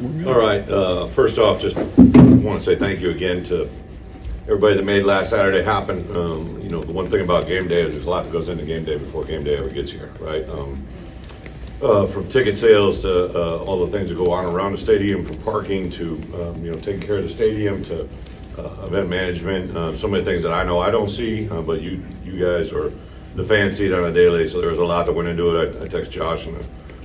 All right. First off, just want to say thank you again to everybody that made last Saturday happen. The one thing about game day is there's a lot that goes into game day before game day ever gets here, right? From ticket sales to all the things that go on around the stadium, from parking to taking care of the stadium to event management. So many things that I know I don't see, but you guys or the fans see it on a daily. So there was a lot that went into it. I text Josh and a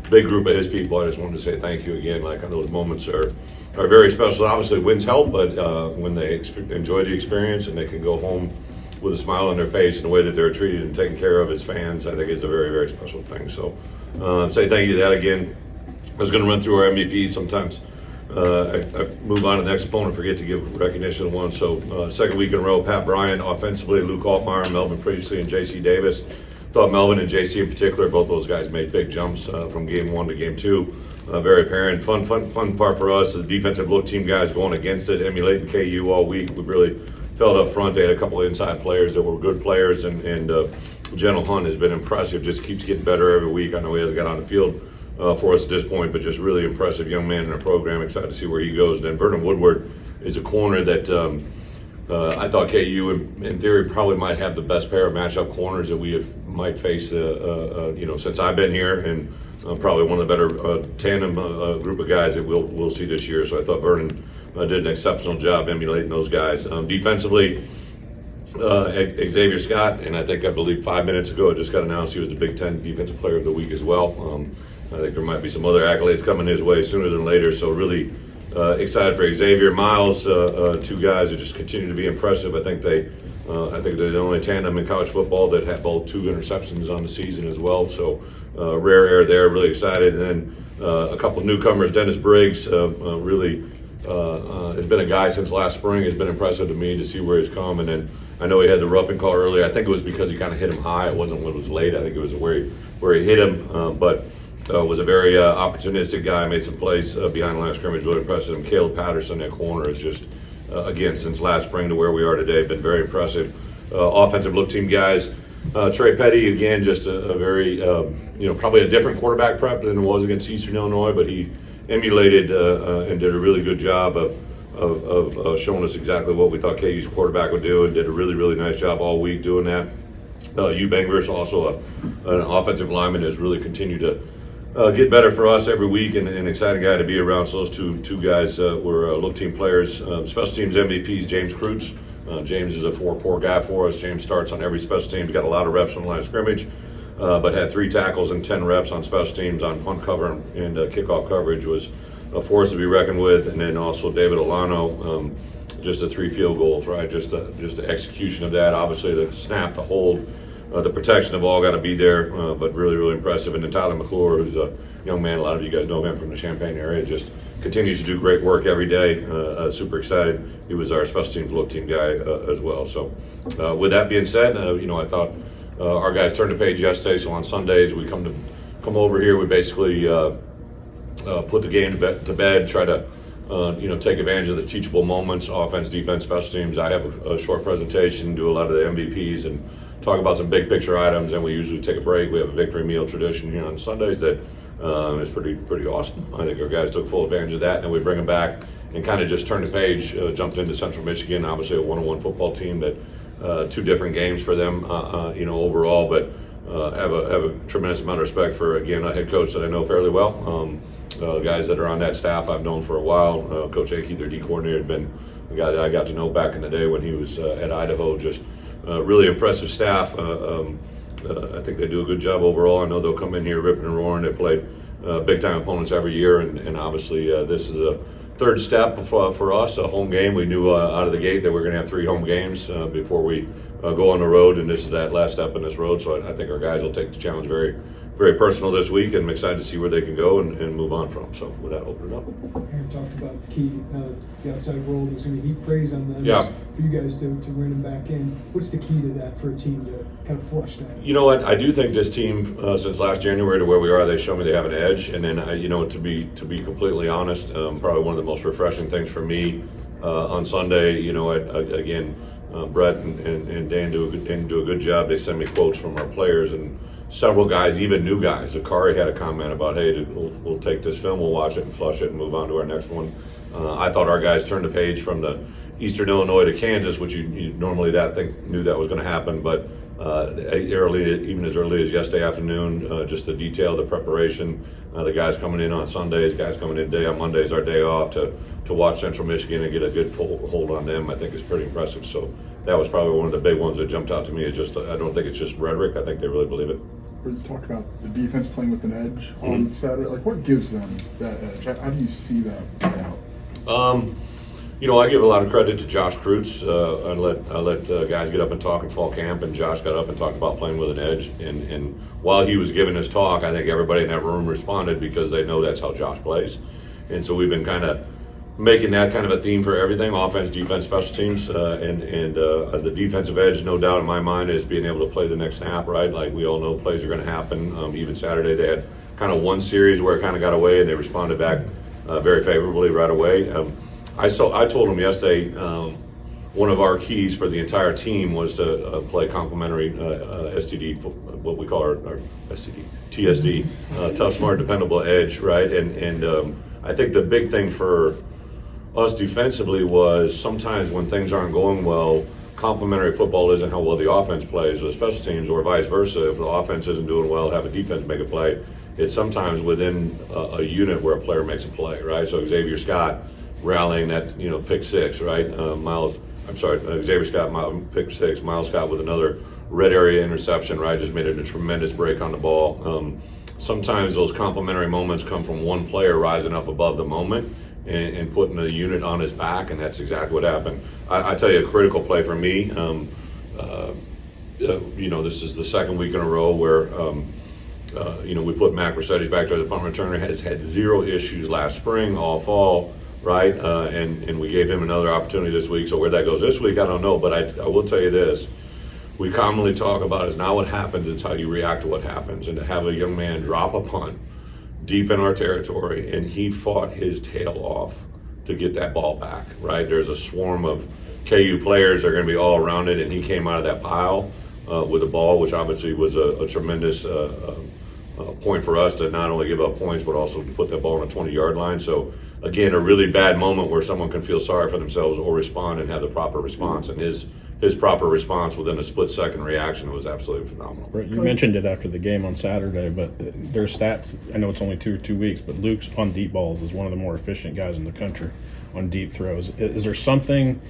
big group of his people. I just wanted to say thank you again. Like, those moments are very special. Obviously, wins help, but when they enjoy the experience and they can go home with a smile on their face and the way that they're treated and taken care of as fans, I think is a very, very special thing. So say thank you to that again. I was going to run through our MVP. Sometimes I move on to the next opponent and forget to give recognition to one. So second week in a row, Pat Bryant offensively, Luke Altmaier, Melvin Priestley, and J.C. Davis. Thought Melvin and JC in particular, both those guys made big jumps from game one to game two. Very apparent. Fun part for us is the defensive look team guys going against it, emulating KU all week. We really felt up front. They had a couple of inside players that were good players, and General Hunt has been impressive. Just keeps getting better every week. I know he hasn't got on the field for us at this point, but just really impressive young man in our program. Excited to see where he goes. And then Vernon Woodward is a corner that I thought KU, in theory, probably might have the best pair of matchup corners that we might face, since I've been here, and probably one of the better tandem group of guys that we'll see this year. So I thought Vernon did an exceptional job emulating those guys. Defensively, Xavier Scott, and I believe 5 minutes ago it just got announced he was the Big Ten Defensive Player of the Week as well. I think there might be some other accolades coming his way sooner than later. So really excited for Xavier. Miles, two guys that just continue to be impressive. I think they're the only tandem in college football that have both 2 interceptions on the season as well. So rare air there. Really excited. And then a couple of newcomers. Dennis Briggs really has been a guy since last spring. It's been impressive to me to see where he's come. And then I know he had the roughing call earlier. I think it was because he kind of hit him high. It wasn't when it was late. I think it was where he hit him. But was a very opportunistic guy, made some plays behind the line of scrimmage, really impressive. And Caleb Patterson at corner is just, again, since last spring to where we are today, been very impressive. Offensive look team guys, Trey Petty, again, just a very, probably a different quarterback prep than it was against Eastern Illinois, but he emulated and did a really good job of showing us exactly what we thought KU's quarterback would do, and did a really, really nice job all week doing that. Eubanks, also an offensive lineman, has really continued to get better for us every week, and an exciting guy to be around. So those two guys were look team players. Special teams MVPs, James Kreutz. James is a 4-4 guy for us. James starts on every special team. He's got a lot of reps on the line of scrimmage, but had 3 tackles and 10 reps on special teams on punt cover and kickoff coverage. Was a force to be reckoned with. And then also David Olano, just 3 field goals, right? Just the execution of that. Obviously the snap, the hold, the protection have all got to be there, but really, really impressive. And then Tyler McClure, who's a young man, a lot of you guys know him from the Champaign area, just continues to do great work every day. Super excited. He was our special teams look team guy as well. So with that being said, I thought our guys turned the page yesterday. So on Sundays, we come over here, we basically put the game to bed, try to take advantage of the teachable moments, offense, defense, special teams. I have a short presentation, do a lot of the MVPs, and talk about some big picture items. And we usually take a break. We have a victory meal tradition here on Sundays that is pretty awesome. I think our guys took full advantage of that, and we bring them back and kind of just turn the page. Jumped into Central Michigan, obviously a 1-on-1 football team that 2 different games for them, overall, but have a tremendous amount of respect for, again, a head coach that I know fairly well. Guys that are on that staff I've known for a while. Coach Akey, their D coordinator, had been a guy that I got to know back in the day when he was at Idaho. Just really impressive staff. I think they do a good job overall. I know they'll come in here ripping and roaring. They play big time opponents every year, and obviously this is a third step for us, a home game. We knew out of the gate that we're going to have 3 home games before we go on the road, and this is that last step in this road. So I think our guys will take the challenge very, very personal this week, and I'm excited to see where they can go and move on from. So with that, open it up. Aaron talked about the key, the outside world is going to heap praise on them. Yeah. For you guys to rein them back in. What's the key to that for a team to kind of flush that? You know what? I do think this team, since last January to where we are, they show me they have an edge. And then, to be completely honest, probably one of the most refreshing things for me on Sunday. Again, Bret and Dan do a good job. They send me quotes from our players, and several guys, even new guys. Zakari had a comment about, hey, we'll take this film, we'll watch it and flush it and move on to our next one. I thought our guys turned the page from the Eastern Illinois to Kansas, which you normally knew that was going to happen, but even as early as yesterday afternoon, just the detail, the preparation, the guys coming in on Sundays, guys coming in day on Mondays, our day off, to watch Central Michigan and get a good hold on them, I think is pretty impressive. So that was probably one of the big ones that jumped out to me. Is just, I don't think it's just rhetoric. I think they really believe it. We talked about the defense playing with an edge on Saturday. Like, what gives them that edge? How do you see that play out? I give a lot of credit to Josh Kreutz. I let guys get up and talk in fall camp, and Josh got up and talked about playing with an edge. And while he was giving his talk, I think everybody in that room responded because they know that's how Josh plays. And so we've been kind of making that kind of a theme for everything: offense, defense, special teams, and the defensive edge, no doubt in my mind, is being able to play the next snap. Right, like we all know, plays are going to happen. Even Saturday, they had kind of one series where it kind of got away, and they responded back very favorably right away. I told him yesterday, one of our keys for the entire team was to play complementary STD, what we call our STD, TSD, tough, smart, dependable edge, right? And I think the big thing for us defensively was sometimes when things aren't going well, complementary football isn't how well the offense plays or the special teams, or vice versa. If the offense isn't doing well, have a defense make a play. It's sometimes within a unit where a player makes a play, right? So Xavier Scott rallying that, pick six, right? Xavier Scott, pick six. Miles Scott with another red area interception, right? Just made it a tremendous break on the ball. Sometimes those complementary moments come from one player rising up above the moment and putting the unit on his back, and that's exactly what happened. I tell you, a critical play for me, this is the second week in a row where, we put Mac Mercedes back there. The punt returner has had zero issues last spring, all fall, right? And we gave him another opportunity this week. So where that goes this week, I don't know. But I will tell you this. We commonly talk about is not what happens, it's how you react to what happens. And to have a young man drop a punt deep in our territory, and he fought his tail off to get that ball back, right? There's a swarm of KU players that are going to be all around it, and he came out of that pile with the ball, which obviously was a tremendous point for us to not only give up points, but also to put that ball on a 20-yard line. So again, a really bad moment where someone can feel sorry for themselves or respond and have the proper response. And his proper response within a split-second reaction was absolutely phenomenal. Brett, you mentioned it after the game on Saturday, but their stats, I know it's only 2 weeks, but Luke's on deep balls is one of the more efficient guys in the country on deep throws. Is there something,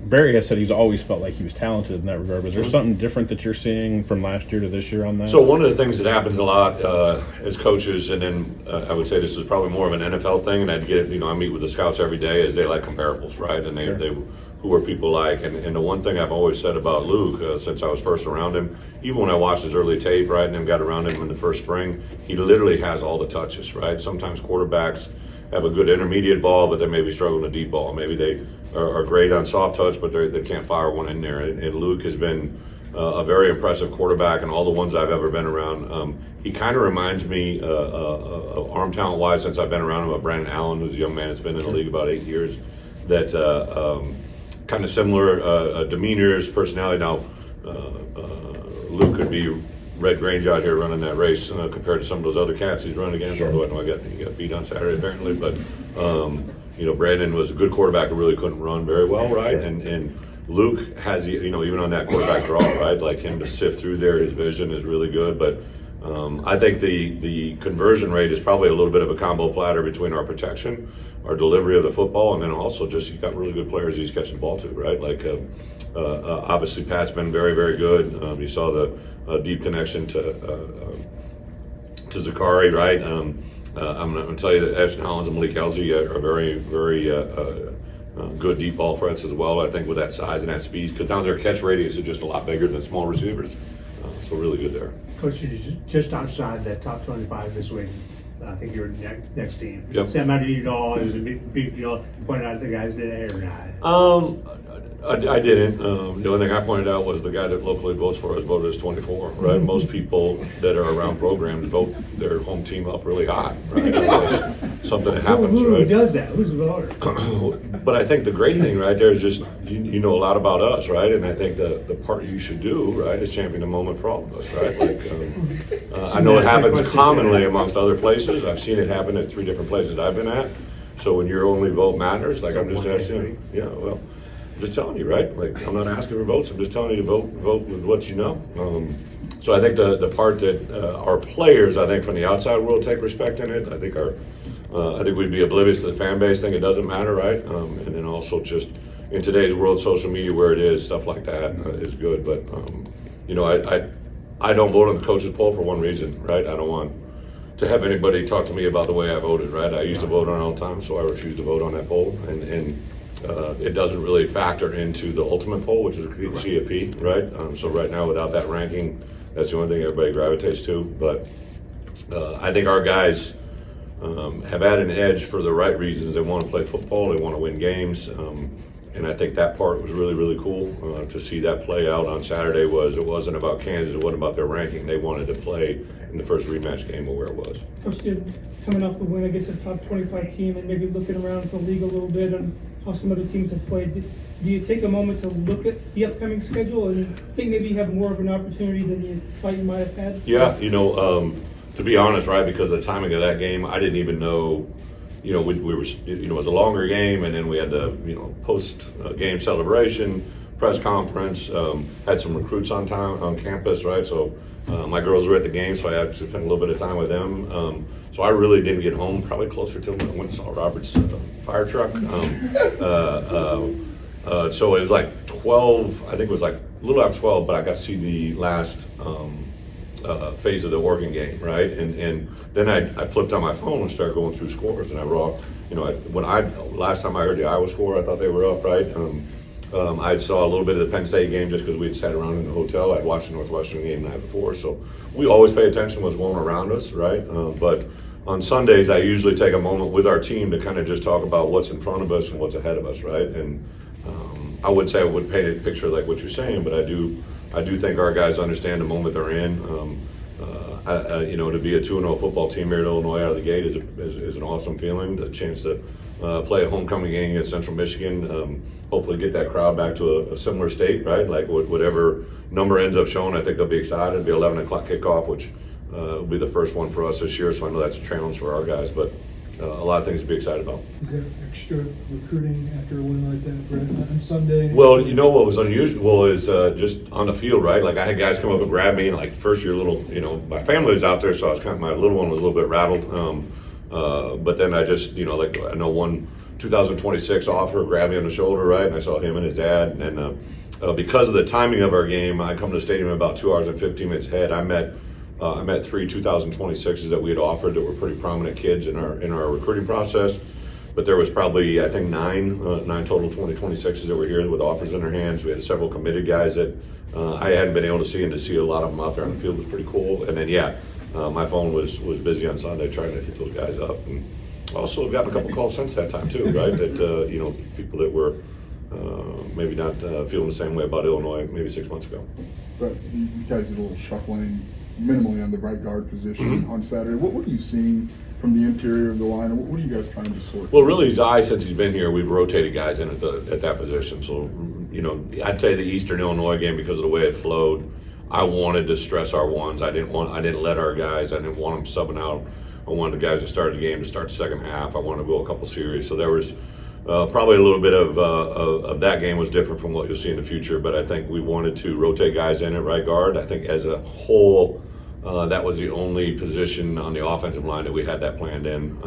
Barry has said he's always felt like he was talented in that regard, but is there something different that you're seeing from last year to this year on that? So one of the things that happens a lot as coaches, and then I would say this is probably more of an NFL thing, and I meet with the scouts every day, is they like comparables, right? And they who are people like, and the one thing I've always said about Luke since I was first around him, even when I watched his early tape, right, and then got around him in the first spring, he literally has all the touches, right? Sometimes quarterbacks have a good intermediate ball, but they maybe struggle in a deep ball. Maybe they are great on soft touch, but they can't fire one in there. And Luke has been a very impressive quarterback, and all the ones I've ever been around. He kind of reminds me, arm talent-wise, since I've been around him, of Brandon Allen, who's a young man that's been in the league about 8 years, that kind of similar demeanors, personality. Now, Luke could be Red Grange out here running that race compared to some of those other cats he's running against. Sure. Although I know he got beat on Saturday apparently, but Brandon was a good quarterback who really couldn't run very well, right? Sure. And Luke has, even on that quarterback draw, right? Like him to sift through there, his vision is really good. But I think the conversion rate is probably a little bit of a combo platter between our protection, our delivery of the football, and then also just he's got really good players he's catching the ball to, right? Like obviously Pat's been very, very good. You saw the deep connection to Zakari, right? I'm going to tell you that Ashton Hollins and Malik Elzy are very, very good deep ball threats as well. I think with that size and that speed, because down their catch radius is just a lot bigger than small receivers. So really good there. Coach, you're just outside that top 25 this week. I think you're next team. Yep. Does that matter to you at all? It was a big deal. You pointed out the guys did it every night. I didn't. The only thing I pointed out was the guy that locally votes for us voted as 24, right? Most people that are around programs vote their home team up really high, right? That's something that happens, Who right? does that? Who's the voter? But I think the great thing, right, there is just, you know a lot about us, right? And I think the part you should do, right, is champion the moment for all of us, right? Like, I know it happens commonly amongst other places. I've seen it happen at 3 different places I've been at. So when your only vote matters, like I'm just asking, yeah, well, I'm just telling you, right? Like, I'm not asking for votes. I'm just telling you to vote with what you know. So I think the part that our players, I think from the outside world take respect in it. I think we'd be oblivious to the fan base thing. It doesn't matter, right? And then also just in today's world, social media, where it is, stuff like that is good. But you know, I don't vote on the coaches poll for one reason, right? I don't want to have anybody talk to me about the way I voted, right? I used to vote on it all the time, so I refuse to vote on that poll, and it doesn't really factor into the ultimate poll, which is CFP, right? So right now, without that ranking, that's the only thing everybody gravitates to. But I think our guys have had an edge for the right reasons. They want to play football, they want to win games, and I think that part was really, really cool to see that play out on Saturday. It wasn't about Kansas, it wasn't about their ranking. They wanted to play in the first rematch game of where it was. Coach, coming off the win against a top 25 team and maybe looking around the league a little bit and how some other teams have played, do you take a moment to look at the upcoming schedule and think maybe you have more of an opportunity than you thought you might have had? Yeah, you know, to be honest, right, because of the timing of that game, I didn't even know, you know, we were, you know, it was a longer game, and then we had the, you know, post-game celebration, press conference, had some recruits on campus, right, so my girls were at the game, so I actually spent a little bit of time with them. So I really didn't get home, probably closer to when I went and saw Robert's fire truck. So it was like 12, I think it was like a little after 12, but I got to see the last phase of the Oregon game, right? And then I flipped on my phone and started going through scores, and I raw, you know, last time I heard the Iowa score, I thought they were up, right? I saw a little bit of the Penn State game just because we had sat around in the hotel. I'd watched the Northwestern game the night before, so we always pay attention to what's going around us, right? But on Sundays, I usually take a moment with our team to kind of just talk about what's in front of us and what's ahead of us, right? And I wouldn't say I would paint a picture like what you're saying, but I do think our guys understand the moment they're in. You know, to be a 2-0 football team here at Illinois out of the gate is an awesome feeling. The chance to play a homecoming game against Central Michigan, hopefully get that crowd back to a similar state, right? Like whatever number ends up showing, I think they'll be excited. It'll be 11 o'clock kickoff, which will be the first one for us this year, so I know that's a challenge for our guys, but a lot of things to be excited about. Is there extra recruiting after a win like that, Brett, on Sunday? Well, you know what was unusual is just on the field, right? Like I had guys come up and grab me, and like first year little, you know, my family was out there, so I was kind of, my little one was a little bit rattled. But then I just, you know, like I know one 2026 offer grabbed me on the shoulder, right? And I saw him and his dad, and because of the timing of our game, I come to the stadium about 2 hours and 15 minutes ahead. I met 3 2026s that we had offered that were pretty prominent kids in our recruiting process. But there was probably, I think, nine total 2026s that were here with offers in their hands. We had several committed guys that I hadn't been able to see, and to see a lot of them out there on the field was pretty cool. And then, yeah, my phone was busy on Sunday trying to hit those guys up. And also gotten a couple calls since that time too, right? That you know, people that were maybe not feeling the same way about Illinois maybe 6 months ago. But you guys did a little shuffling minimally on the right guard position on Saturday. What are you seeing from the interior of the line, and what are you guys trying to sort? Well, really, Zai, since he's been here, we've rotated guys in at that position. So, you know, I'd say the Eastern Illinois game, because of the way it flowed, I wanted to stress our ones. I didn't let our guys. I didn't want them subbing out. I wanted the guys that started the game to start the second half. I wanted to go a couple series. So there was probably a little bit of that game was different from what you'll see in the future. But I think we wanted to rotate guys in at right guard. I think as a whole, that was the only position on the offensive line that we had that planned in.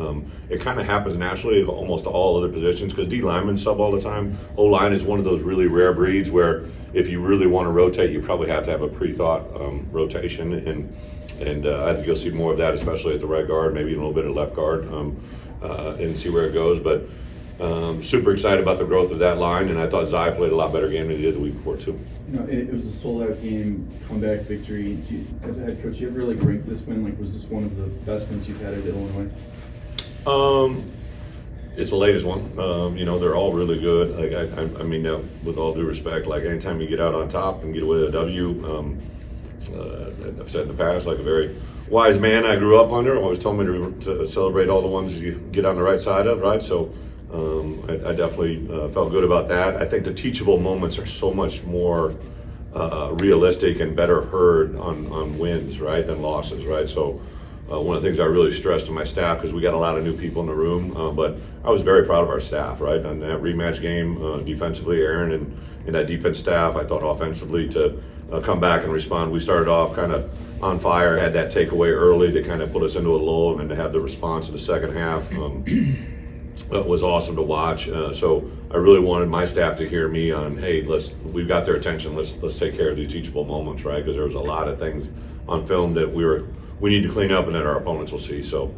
It kind of happens naturally of almost all other positions because D linemen sub all the time. O-line is one of those really rare breeds where if you really want to rotate, you probably have to have a pre-thought rotation. And I think you'll see more of that, especially at the right guard, maybe a little bit at left guard, and see where it goes. But super excited about the growth of that line, and I thought Zai played a lot better game than he did the week before too. You know, it was a sold-out game, comeback victory. As a head coach, do you ever really rank this win? Like, was this one of the best wins you've had at Illinois? It's the latest one. They're all really good. Like I mean that with all due respect. Like anytime you get out on top and get away with a W, I've said in the past, like a very wise man I grew up under always told me to celebrate all the ones you get on the right side of, right? So I definitely felt good about that. I think the teachable moments are so much more realistic and better heard on wins, right, than losses, right? So one of the things I really stressed to my staff, because we got a lot of new people in the room, but I was very proud of our staff, right? On that rematch game, defensively, Aaron and that defense staff, I thought offensively to come back and respond. We started off kind of on fire, had that takeaway early to kind of put us into a lull, and then to have the response in the second half was awesome to watch. So I really wanted my staff to hear me on, hey, we've got their attention. Let's take care of these teachable moments, right? Because there was a lot of things on film that we need to clean up and that our opponents will see. So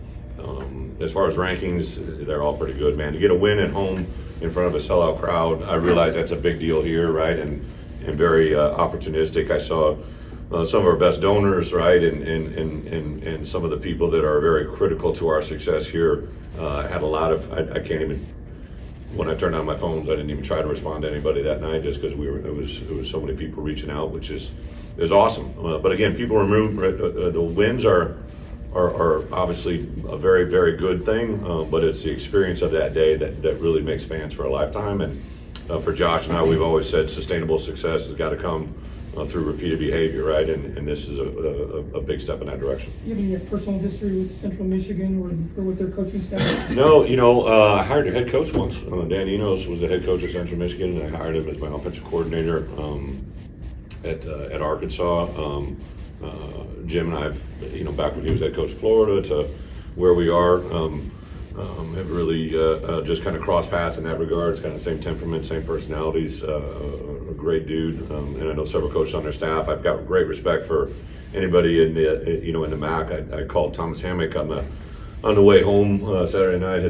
as far as rankings, they're all pretty good, man. To get a win at home in front of a sellout crowd, I realize that's a big deal here, right? And very opportunistic. I saw some of our best donors, right, and some of the people that are very critical to our success here had a lot of. I can't even. When I turned on my phones, I didn't even try to respond to anybody that night, just because it was so many people reaching out, which is awesome. But again, people remove the wins are obviously a very, very good thing, but it's the experience of that day that really makes fans for a lifetime. And for Josh and I, we've always said sustainable success has got to come through repeated behavior, right? And this is a big step in that direction. You have any personal history with Central Michigan or with their coaching staff? No, I hired a head coach once. Dan Enos was the head coach at Central Michigan, and I hired him as my offensive coordinator at Arkansas. Jim and I, back when he was head coach of Florida to where we are, have really just kind of crossed paths in that regard. It's kind of same temperament, same personalities. A great dude, and I know several coaches on their staff. I've got great respect for anybody in the MAC. I called Thomas Hammock on the way home Saturday night.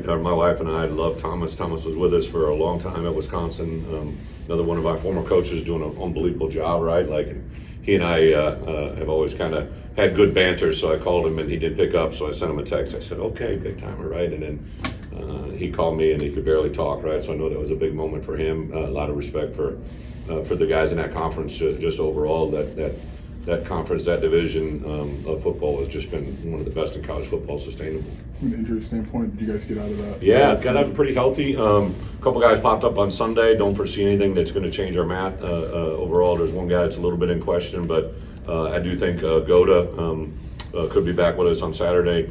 My wife and I love Thomas. Thomas was with us for a long time at Wisconsin. Another one of our former coaches doing an unbelievable job, right? Like he and I have always kind of had good banter, so I called him and he didn't pick up, so I sent him a text. I said, okay, big timer, right? And then he called me and he could barely talk, right? So I know that was a big moment for him. A lot of respect for the guys in that conference, just overall, that conference, that division of football has just been one of the best in college football, sustainable. From an injury standpoint, did you guys get out of that? Yeah, got out pretty healthy. A couple guys popped up on Sunday. Don't foresee anything that's going to change our math. Overall, there's one guy that's a little bit in question, but I do think Goda could be back with us on Saturday.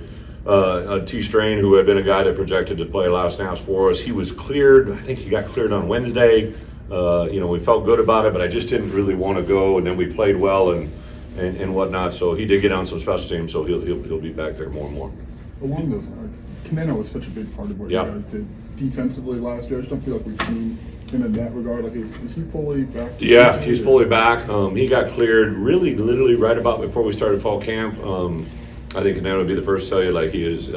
T. Strain, who had been a guy that projected to play a lot of snaps for us, he was cleared. I think he got cleared on Wednesday. We felt good about it, but I just didn't really want to go. And then we played well and whatnot. So he did get on some special teams, so he'll be back there more and more. Along those lines, Caneno was such a big part of what you guys did defensively last year. I just don't feel like we've seen him in that regard. Like, is he fully back? Yeah, he's fully back. He got cleared really literally right about before we started fall camp. I think Caneno would be the first to tell you, like, he's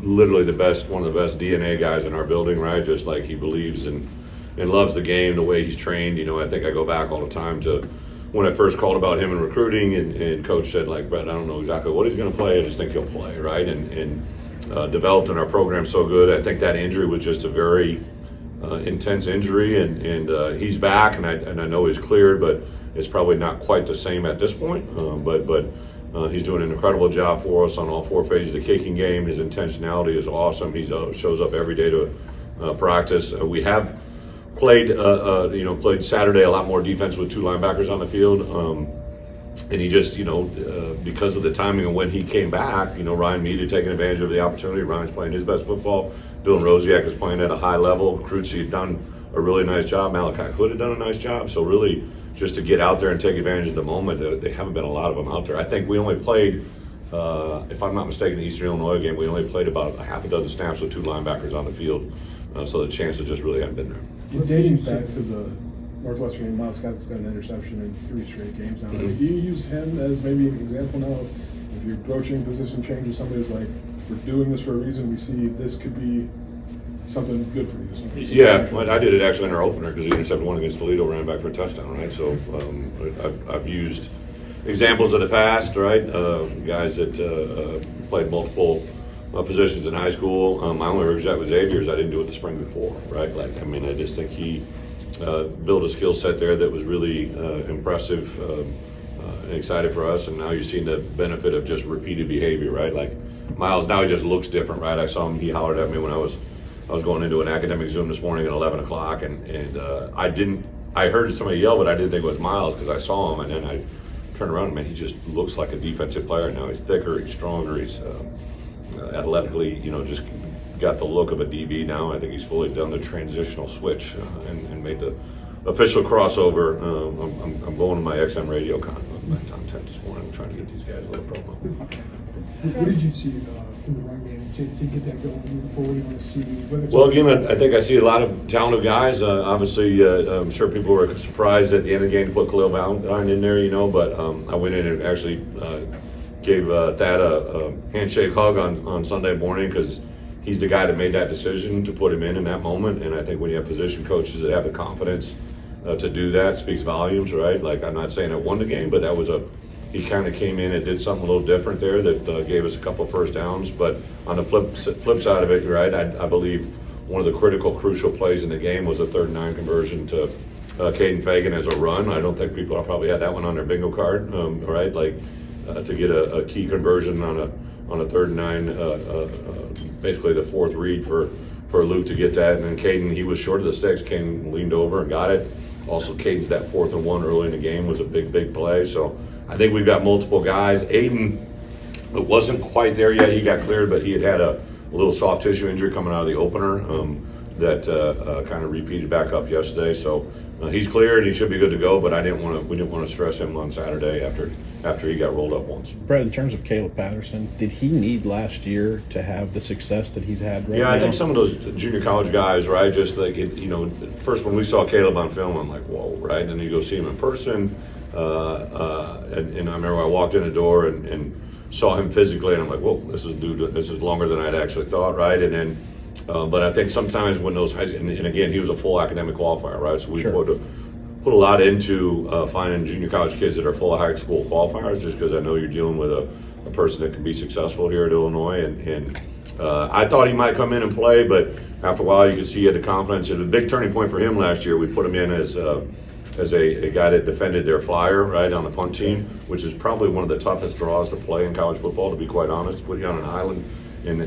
literally one of the best DNA guys in our building, right? Just like he believes and loves the game, the way he's trained. I think I go back all the time to when I first called about him in recruiting, and coach said, like, Bret, I don't know exactly what he's going to play. I just think he'll play, right? And developed in our program so good. I think that injury was just a very intense injury, and he's back, and I know he's cleared, but it's probably not quite the same at this point. But he's doing an incredible job for us on all four phases of the kicking game. His intentionality is awesome. He shows up every day to practice. We have played Saturday a lot more defense with two linebackers on the field, and he just because of the timing of when he came back, Ryan Mead taking advantage of the opportunity. Ryan's playing his best football. Dylan Rosiak is playing at a high level. Cruci had done a really nice job. Malachi Hood had done a nice job. So really, just to get out there and take advantage of the moment, there haven't been a lot of them out there. I think we only played, if I'm not mistaken, the Eastern Illinois game, we only played about a half a dozen snaps with two linebackers on the field. So the chances just really haven't been there. Dating back to the Northwestern game, Miles Scott's got an interception in 3 straight games now. Do you use him as maybe an example now? If you're approaching position changes, somebody's like, we're doing this for a reason, we see this could be something good for you. Yeah, I did it actually in our opener because he intercepted one against Toledo, ran back for a touchdown, right? So I've used examples of the past, right? Guys that played multiple positions in high school. My only regret with Xavier is I didn't do it the spring before, right? Like, I mean, I just think he built a skill set there that was really impressive and excited for us. And now you're seeing the benefit of just repeated behavior, right? Like Miles, now he just looks different, right? I saw him, he hollered at me when I was going into an academic Zoom this morning at 11 o'clock, and I heard somebody yell, but I didn't think it was Miles because I saw him, and then I turned around and, man, he just looks like a defensive player now. He's thicker, he's stronger, he's athletically, just got the look of a DB now. I think he's fully done the transitional switch and made the official crossover. I'm going to my XM radio content this morning. I'm trying to get these guys a little promo. What did you see from the run game to get that going moving forward? You want to see whether it's Well, again, I think I see a lot of talented guys. Obviously, I'm sure people were surprised at the end of the game to put Khalil Valentine in there, but I went in and actually gave Thad a handshake hug on Sunday morning because he's the guy that made that decision to put him in that moment. And I think when you have position coaches that have the confidence to do that, speaks volumes, right? Like, I'm not saying I won the game, but that was he kind of came in and did something a little different there that gave us a couple of first downs. But on the flip side of it, you're right, I believe one of the crucial plays in the game was a 3rd and 9 conversion to Caden Fagan as a run. I don't think people probably had that one on their bingo card, right? Like to get a key conversion on a 3rd and 9, basically the 4th read for Luke to get that. And then Caden, he was short of the sticks. Caden leaned over and got it. Also, Caden's that 4th and 1 early in the game was a big play. So I think we've got multiple guys. Aiden, it wasn't quite there yet. He got cleared, but he had a little soft tissue injury coming out of the opener that kind of repeated back up yesterday. So he's cleared. He should be good to go. But we didn't want to stress him on Saturday after he got rolled up once. Brett, in terms of Caleb Patterson, did he need last year to have the success that he's had right now? Yeah, I think some of those junior college guys, right, just like, first when we saw Caleb on film, I'm like, whoa, right? And then you go see him in person. And I remember I walked in the door and saw him physically, and I'm like, whoa, this is longer than I'd actually thought, right? And then, but I think sometimes when those and again, he was a full academic qualifier, right? So we put a lot into finding junior college kids that are full of high school qualifiers, just because I know you're dealing with a person that can be successful here at Illinois. And I thought he might come in and play, but after a while you could see he had the confidence. It was a big turning point for him last year. We put him in as a guy that defended their flyer, right, on the punt team, which is probably one of the toughest draws to play in college football, to be quite honest. Put you on an island and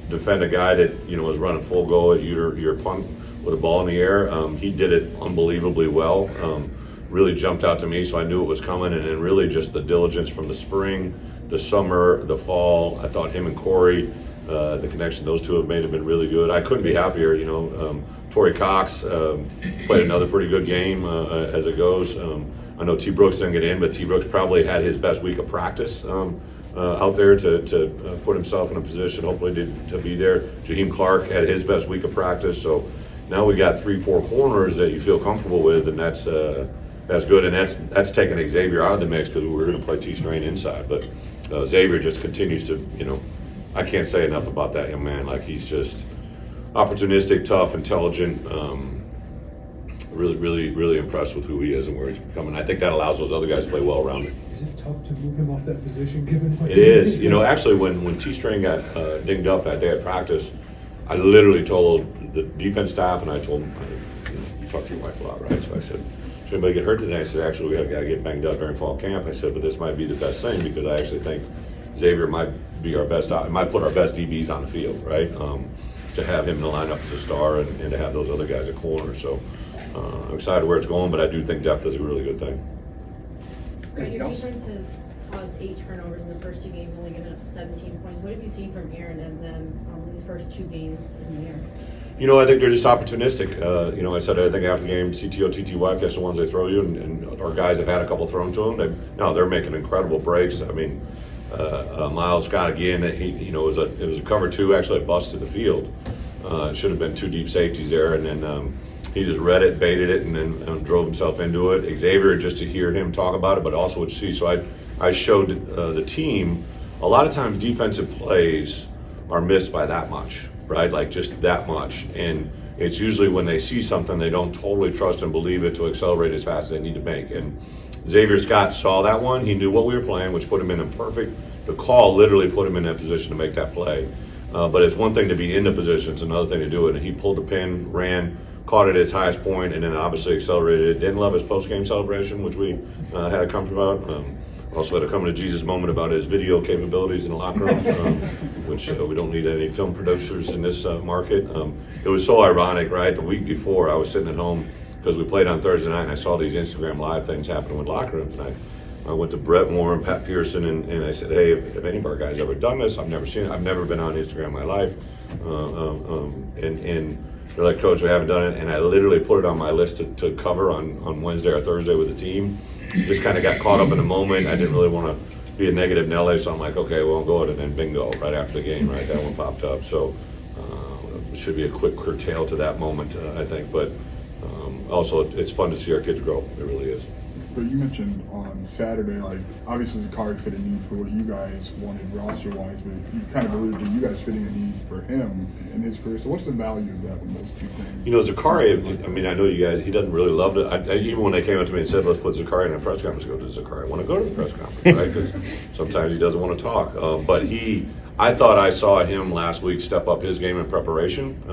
defend a guy that, was running full go at your punt with a ball in the air. He did it unbelievably well. Really jumped out to me, so I knew it was coming. And then really just the diligence from the spring, the summer, the fall. I thought him and Corey, the connection those two have made have been really good. I couldn't be happier. Torrey Cox played another pretty good game as it goes. I know T. Brooks didn't get in, but T. Brooks probably had his best week of practice out there to put himself in a position, hopefully, to be there. Jaheim Clark had his best week of practice. So now we got 3-4 corners that you feel comfortable with, and that's good. And that's taking Xavier out of the mix because we were going to play T-Strain inside. But Xavier just continues to, I can't say enough about that young man. Like, he's just opportunistic, tough, intelligent. Really impressed with who he is and where he's becoming. I think that allows those other guys to play well around him. Is it tough to move him off that position given what It is. Actually, when T-String got dinged up that day at practice, I literally told the defense staff, and I told him, you talk to your wife a lot, right? So I said, should anybody get hurt today? I said, actually, we have a guy get banged up during fall camp. I said, but this might be the best thing because I actually think Xavier might be our best, might put our best DBs on the field, right? To have him in the lineup as a star and to have those other guys at corner. So I'm excited where it's going, but I do think depth is a really good thing. Your defense has caused 8 turnovers in the first 2 games, only giving up 17 points. What have you seen from Aaron and then these first 2 games in the year? I think they're just opportunistic. I said, I think after the game, CTO, TTY, catch the ones they throw you, and our guys have had a couple thrown to them. They're making incredible breaks. I mean, Miles Scott again. It was a cover 2, actually a bust to the field. It should have been 2 deep safeties there, and then he just read it, baited it, and then drove himself into it. Xavier, just to hear him talk about it, but also what you see. So I showed the team a lot of times defensive plays are missed by that much, right? Like just that much, and it's usually when they see something they don't totally trust and believe it to accelerate as fast as they need to make. And Xavier Scott saw that one. He knew what we were playing, which put him in a perfect. The call literally put him in that position to make that play. But it's one thing to be in the position, it's another thing to do it. And he pulled the pin, ran, caught it at its highest point, and then obviously accelerated it. Didn't love his post-game celebration, which we had a comfort about. Also had a come to Jesus moment about his video capabilities in the locker room, which we don't need any film producers in this market. It was so ironic, right? The week before, I was sitting at home because we played on Thursday night, and I saw these Instagram live things happening with locker rooms. And I went to Brett Moore and Pat Pearson, and I said, hey, if any of our guys ever done this, I've never seen it. I've never been on Instagram in my life. And they're like, Coach, we haven't done it. And I literally put it on my list to cover on Wednesday or Thursday with the team. Just kind of got caught up in the moment. I didn't really want to be a negative Nelly, so I'm like, okay, well, I'll go ahead, and then bingo, right after the game, right, that one popped up. So it should be a quick curtail to that moment, I think. But also, it's fun to see our kids grow. It really is. But you mentioned on Saturday, like, obviously Zakari fit a need for what you guys wanted roster-wise, but you kind of alluded to you guys fitting a need for him in his career. So what's the value of that when those two things? You know, Zakari, I mean, I know you guys, he doesn't really love it. Even when they came up to me and said, let's put Zakari in a press conference, I go, does Zakari want to go to the press conference, right? Because sometimes he doesn't want to talk. But I thought I saw him last week step up his game in preparation.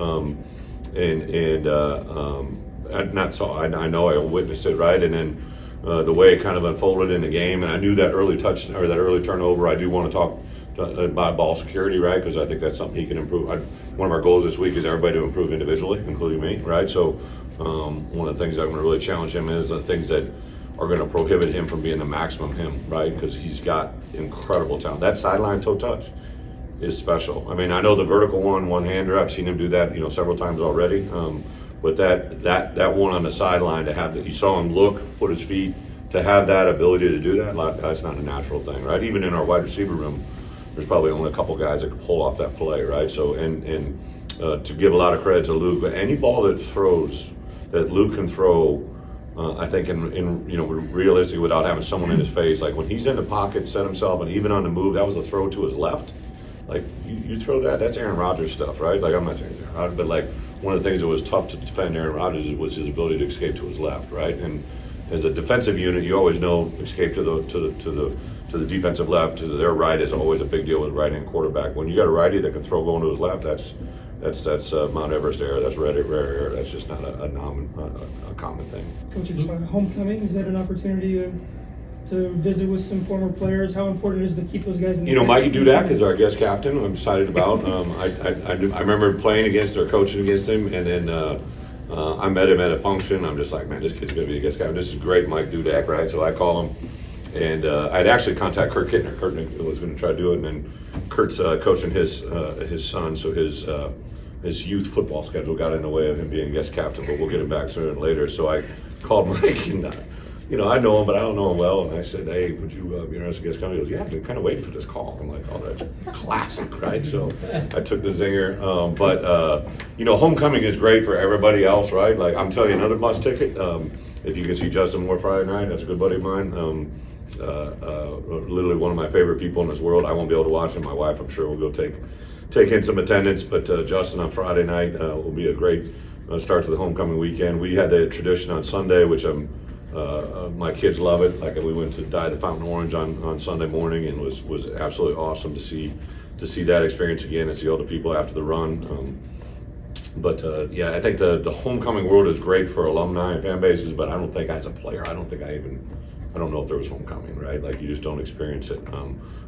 I know I witnessed it, right? And then the way it kind of unfolded in the game, and I knew that early touch or that early turnover. I do want to talk about ball security, right? Because I think that's something he can improve. One of our goals this week is everybody to improve individually, including me, right? So one of the things I'm going to really challenge him is the things that are going to prohibit him from being the maximum him, right? Because he's got incredible talent. That sideline toe touch is special. I mean, I know the vertical one-hander. I've seen him do that, several times already. But that one on the sideline, to have that, you saw him look, put his feet, to have that ability to do that, that's not a natural thing, right? Even in our wide receiver room, there's probably only a couple guys that can pull off that play, right? So, and to give a lot of credit to Luke, but any ball that Luke can throw, I think in realistically without having someone in his face, like when he's in the pocket, set himself, and even on the move, that was a throw to his left. Like you throw that's Aaron Rodgers stuff, right? Like I'm not saying Aaron Rodgers, but like one of the things that was tough to defend Aaron Rodgers was his ability to escape to his left, right? And as a defensive unit, you always know escape to the defensive left, to their right is always a big deal with right-hand quarterback. When you got a righty that can throw going to his left, that's Mount Everest error. That's rare error. That's just not a common thing. Coach, it's homecoming. Is that an opportunity to visit with some former players? How important is it to keep those guys in the Mikey Dudak is our guest captain, I'm excited about. I remember playing against or coaching against him, and then I met him at a function. I'm just like, man, this kid's going to be a guest captain. This is great, Mike Dudak, right? So I call him, and I'd actually contact Kurt Kittner. Kurt was going to try to do it, and then Kurt's coaching his son, so his youth football schedule got in the way of him being guest captain, but we'll get him back sooner than later. So I called Mike, and I know him, but I don't know him well. And I said, hey, would you be interested in guest coming? He goes, yeah, I've been kind of waiting for this call. I'm like, oh, that's classic, right? So I took the zinger. But homecoming is great for everybody else, right? Like, I'm telling you, another must ticket. If you can see Justin Moore Friday night, that's a good buddy of mine. Literally one of my favorite people in this world. I won't be able to watch him. My wife, I'm sure, will go take in some attendance. But Justin on Friday night will be a great start to the homecoming weekend. We had the tradition on Sunday, which my kids love it. Like, we went to dye the fountain orange on Sunday morning, and was absolutely awesome to see that experience again and see all the people after the run. I think the homecoming world is great for alumni and fan bases, but I don't think as a player, I don't know if there was homecoming, right? Like, you just don't experience it.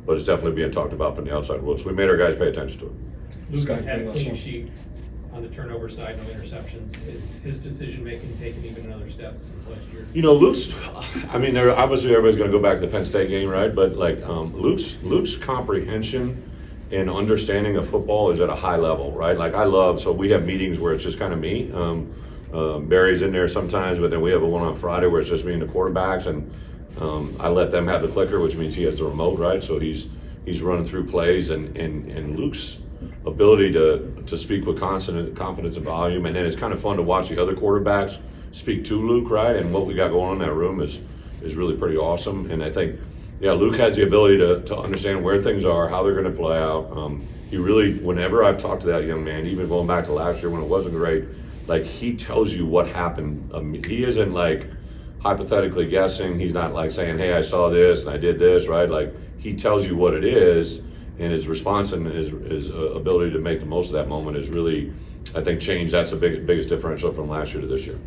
But it's definitely being talked about from the outside world. So we made our guys pay attention to it. Luke has had a clean sheet on the turnover side, no interceptions. Is his decision-making taken even another step since last year? Luke's, obviously everybody's going to go back to the Penn State game, right? But Luke's comprehension and understanding of football is at a high level, right? Like, so we have meetings where it's just kind of me. Barry's in there sometimes, but then we have a one on Friday where it's just me and the quarterbacks, and I let them have the clicker, which means he has the remote, right? So he's running through plays, and Luke's ability to speak with confidence and volume, and then it's kind of fun to watch the other quarterbacks speak to Luke, right? And what we got going on in that room is really pretty awesome. And I think, Luke has the ability to understand where things are, how they're going to play out. He really, whenever I've talked to that young man, even going back to last year when it wasn't great, like, he tells you what happened. He isn't like hypothetically guessing. He's not like saying, hey, I saw this and I did this, right? Like, he tells you what it is, and his response and his ability to make the most of that moment is really, I think, changed. That's the biggest differential from last year to this year.